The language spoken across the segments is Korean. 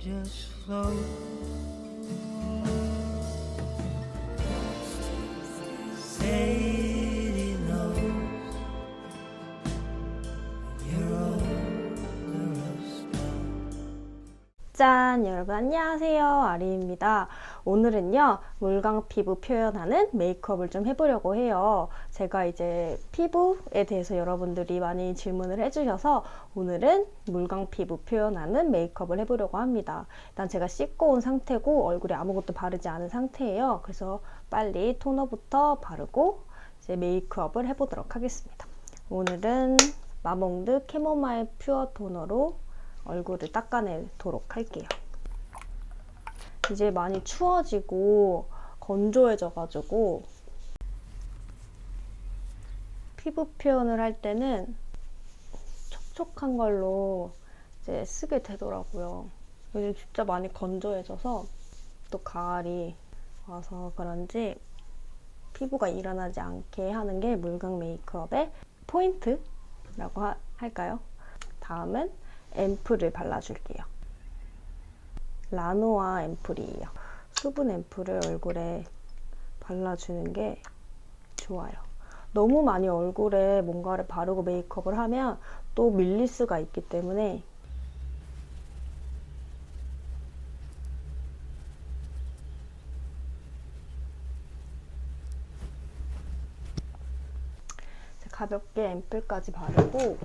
just float. Sadie knows you're over us now. 짠! 여러분 안녕하세요. 아리입니다. 오늘은요, 물광 피부 표현하는 메이크업을 좀 해보려고 해요. 제가 이제 피부에 대해서 여러분들이 많이 질문을 해주셔서 오늘은 물광 피부 표현하는 메이크업을 해보려고 합니다. 일단 제가 씻고 온 상태고 얼굴에 아무것도 바르지 않은 상태예요. 그래서 빨리 토너부터 바르고 이제 메이크업을 해보도록 하겠습니다. 오늘은 마몽드 캐모마일 퓨어 토너로 얼굴을 닦아내도록 할게요. 이제 많이 추워지고 건조해져가지고 피부 표현을 할 때는 촉촉한 걸로 이제 쓰게 되더라고요. 요즘 진짜 많이 건조해져서 또 가을이 와서 그런지 피부가 일어나지 않게 하는 게 물광 메이크업의 포인트라고 할까요? 다음은 앰플을 발라줄게요. 라노아 앰플이에요. 수분 앰플을 얼굴에 발라주는 게 좋아요. 너무 많이 얼굴에 뭔가를 바르고 메이크업을 하면 또 밀릴 수가 있기 때문에 가볍게 앰플까지 바르고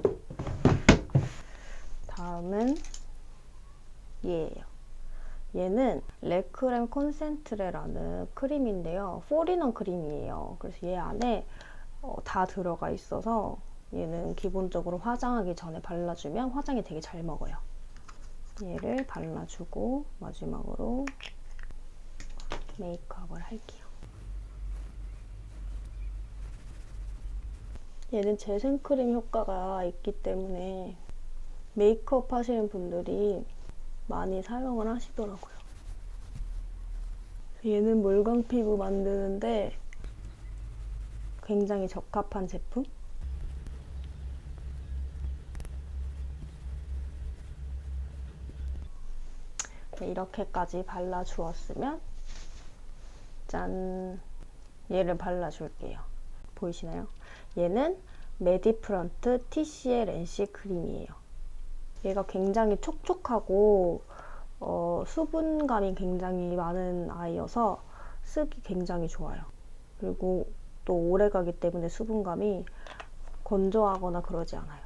다음은 얘예요. 얘는 레크렘 콘센트레라는 크림인데요. 폴인원 크림이에요. 그래서 얘 안에 다 들어가 있어서 얘는 기본적으로 화장하기 전에 발라주면 화장이 되게 잘 먹어요. 얘를 발라주고 마지막으로 메이크업을 할게요. 얘는 재생크림 효과가 있기 때문에 메이크업 하시는 분들이 많이 사용을 하시더라고요. 얘는 물광 피부 만드는데 굉장히 적합한 제품? 이렇게까지 발라주었으면 짠! 얘를 발라줄게요. 보이시나요? 얘는 메디프런트 TCL NC 크림이에요. 얘가 굉장히 촉촉하고 수분감이 굉장히 많은 아이여서 쓰기 굉장히 좋아요. 그리고 또 오래가기 때문에 수분감이 건조하거나 그러지 않아요.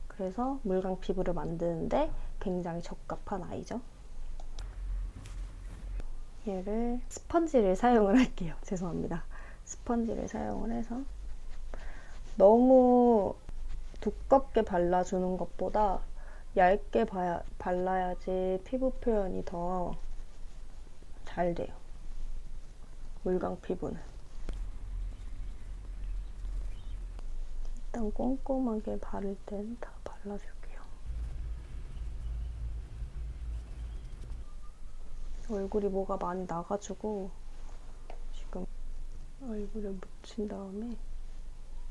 그래서 물광 피부를 만드는데 굉장히 적합한 아이죠. 얘를 스펀지를 사용을 할게요. 죄송합니다. 스펀지를 사용을 해서 너무 두껍게 발라주는 것보다 얇게 발라야지 피부 표현이 더 잘 돼요. 물광 피부는. 일단 꼼꼼하게 바를 땐 다 발라줄게요. 얼굴이 뭐가 많이 나가지고 지금 얼굴에 묻힌 다음에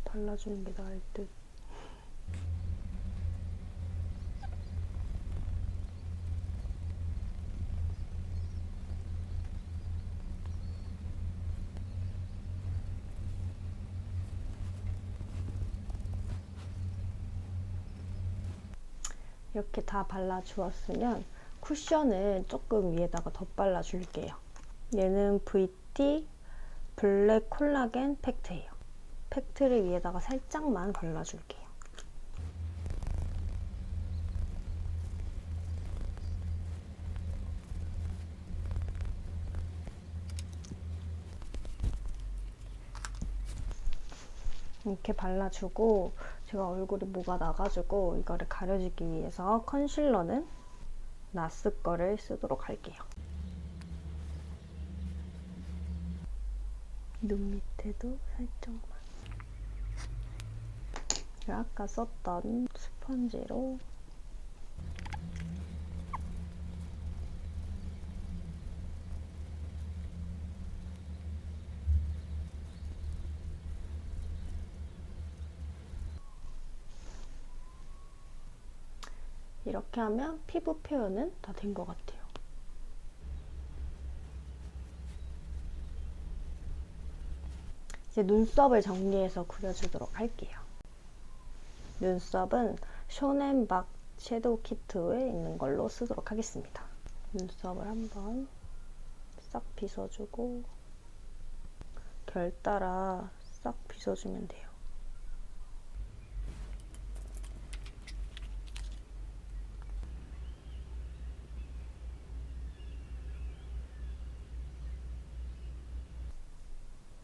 발라주는 게 나을 듯. 이렇게 다 발라주었으면 쿠션을 조금 위에다가 덧발라 줄게요. 얘는 VT 블랙 콜라겐 팩트예요. 팩트를 위에다가 살짝만 발라줄게요. 이렇게 발라주고 제가 얼굴에 뭐가 나가지고 이거를 가려주기 위해서 컨실러는 나스 거를 쓰도록 할게요. 눈 밑에도 살짝만. 아까 썼던 스펀지로 이렇게 하면 피부 표현은 다 된 것 같아요. 이제 눈썹을 정리해서 그려주도록 할게요. 눈썹은 쇼넨박 섀도우 키트에 있는 걸로 쓰도록 하겠습니다. 눈썹을 한번 싹 빗어주고 결 따라 싹 빗어주면 돼요.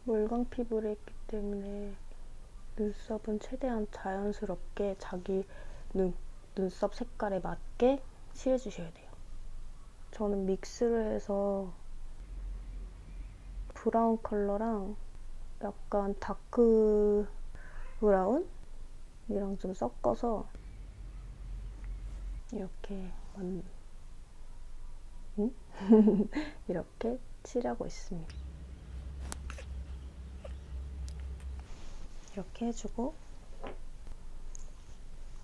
물광 피부를 했기 때문에 눈썹은 최대한 자연스럽게 자기 눈썹 색깔에 맞게 칠해주셔야 돼요. 저는 믹스를 해서 브라운 컬러랑 약간 다크 브라운이랑 좀 섞어서 이렇게 이렇게 칠하고 있습니다. 이렇게 해주고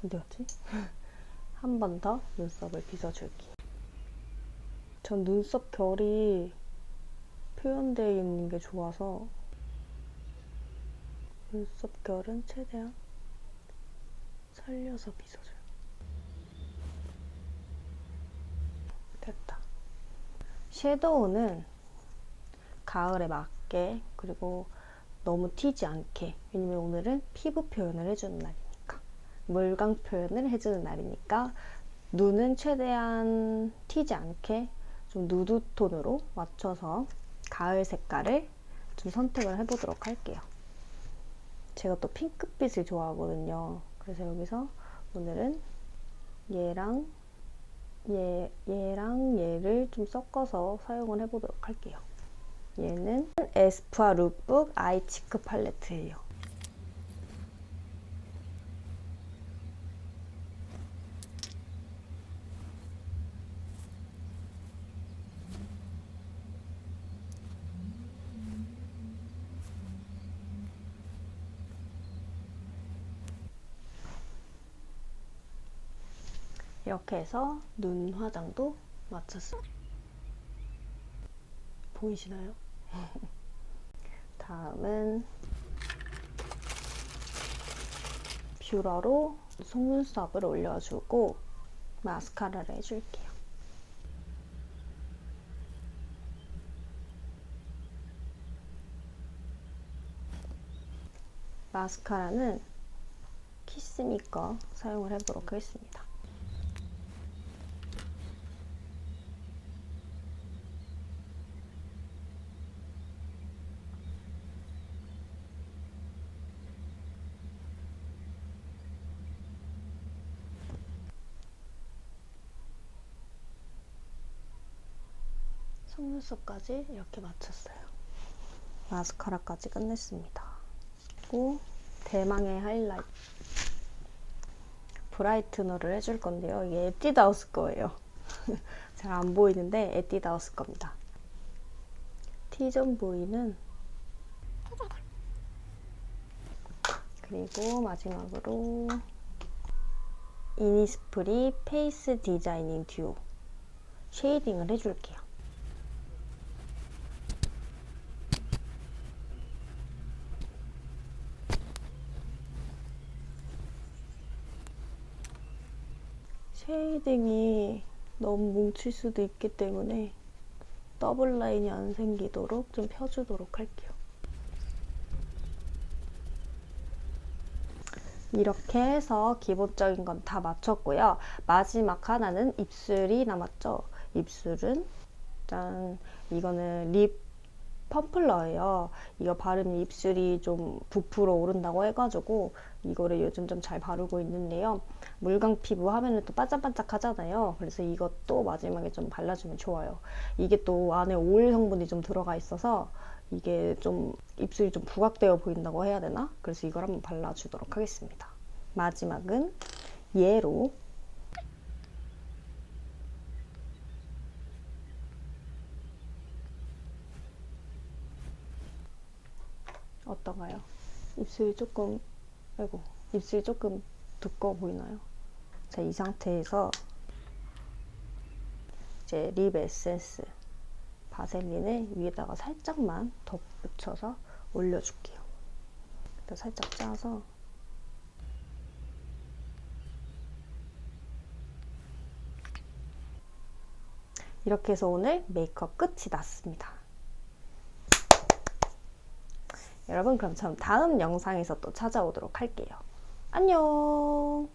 어디 갔지? 한 번 더 눈썹을 빗어줄게요. 전 눈썹 결이 표현되어 있는 게 좋아서 눈썹 결은 최대한 살려서 빗어줘요. 됐다. 섀도우는 가을에 맞게 그리고 너무 튀지 않게, 왜냐면 오늘은 피부 표현을 해주는 날이니까, 물광 표현을 해주는 날이니까 눈은 최대한 튀지 않게 좀 누드 톤으로 맞춰서 가을 색깔을 좀 선택을 해보도록 할게요. 제가 또 핑크빛을 좋아하거든요. 그래서 여기서 오늘은 얘랑 얘를 좀 섞어서 사용을 해보도록 할게요. 얘는 에스쁘아 룩북 아이치크 팔레트예요. 이렇게 해서 눈 화장도 마쳤어요. 보이시나요? 다음은 뷰러로 속눈썹을 올려주고 마스카라를 해줄게요. 마스카라는 키스미 거 사용을 해보도록 하겠습니다. 속눈썹까지 이렇게 맞췄어요. 마스카라까지 끝냈습니다. 그리고 대망의 하이라이트 브라이트너를 해줄 건데요. 이게 에뛰드하우스 거예요. 잘 안 보이는데 에뛰드하우스 겁니다. T존 부위는 그리고 마지막으로 이니스프리 페이스 디자이닝 듀오 쉐이딩을 해줄게요. 쉐이딩이 너무 뭉칠 수도 있기 때문에 더블 라인이 안 생기도록 좀 펴주도록 할게요. 이렇게 해서 기본적인 건 다 맞췄고요. 마지막 하나는 입술이 남았죠. 입술은 짠, 이거는 립 펌플러예요. 이거 바르면 입술이 좀 부풀어 오른다고 해가지고 이거를 요즘 좀 잘 바르고 있는데요. 물광 피부 하면은 또 반짝반짝 하잖아요. 그래서 이것도 마지막에 좀 발라주면 좋아요. 이게 또 안에 오일 성분이 좀 들어가 있어서 이게 좀 입술이 좀 부각되어 보인다고 해야 되나? 그래서 이걸 한번 발라주도록 하겠습니다. 마지막은 얘로 어떤가요? 입술이 조금, 아이고, 입술이 조금 두꺼워 보이나요? 자, 이 상태에서 이제 립 에센스 바셀린을 위에다가 살짝만 덧붙여서 올려줄게요. 그래서 살짝 짜서 이렇게 해서 오늘 메이크업 끝이 났습니다. 여러분, 그럼 전 다음 영상에서 또 찾아오도록 할게요. 안녕!